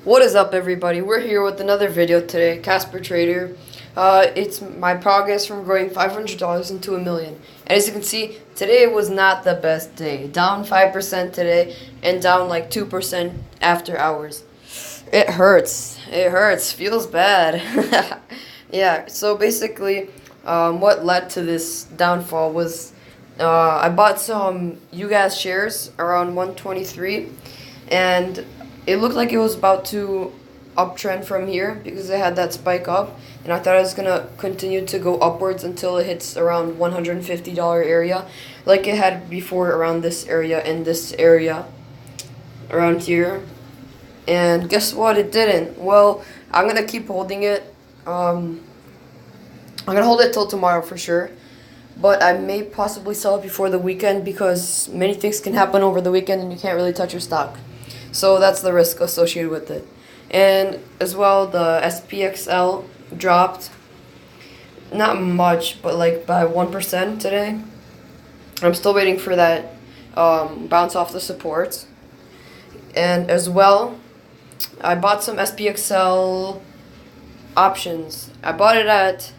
What is up, everybody? We're here with another video today, Casper Trader. It's my progress from growing $500 into $1 million. And as you can see, today was not the best day. Down 5% today and down like 2% after hours. It hurts. It hurts. Feels bad. Yeah, so basically, what led to this downfall was I bought some UGAS shares around 123, and it looked like it was about to uptrend from here because it had that spike up, and I thought it was gonna continue to go upwards until it hits around $150 area, like it had before around this area and this area around here. And guess what? It didn't. Well, I'm gonna keep holding it. I'm gonna hold it till tomorrow for sure. But I may possibly sell it before the weekend because many things can happen over the weekend and you can't really touch your stock. So that's the risk associated with it. And as well, the SPXL dropped. Not much, but like by 1% today. I'm still waiting for that bounce off the supports. And as well, I bought some SPXL options. I bought it at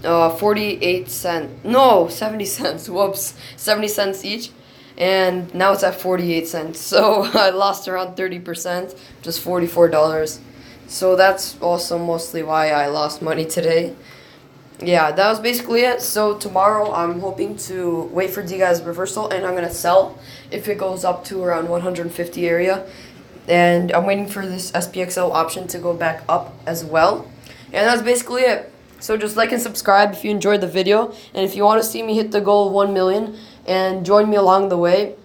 48 cents. No, 70 cents. Whoops. 70 cents each. And now it's at 48 cents. So I lost around 30%, just $44. So that's also mostly why I lost money today. Yeah, that was basically it. So tomorrow I'm hoping to wait for D-Guy's reversal, and I'm going to sell if it goes up to around 150 area. And I'm waiting for this SPXL option to go back up as well. And that's basically it. So just like and subscribe if you enjoyed the video. And if you want to see me hit the goal of 1 million and join me along the way,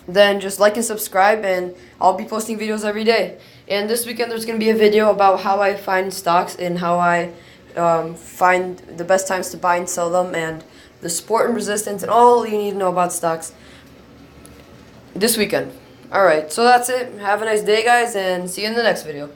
then just like and subscribe, and I'll be posting videos every day. And this weekend there's going to be a video about how I find stocks and how I find the best times to buy and sell them, and the support and resistance and all you need to know about stocks this weekend. Alright, so that's it. Have a nice day, guys, and see you in the next video.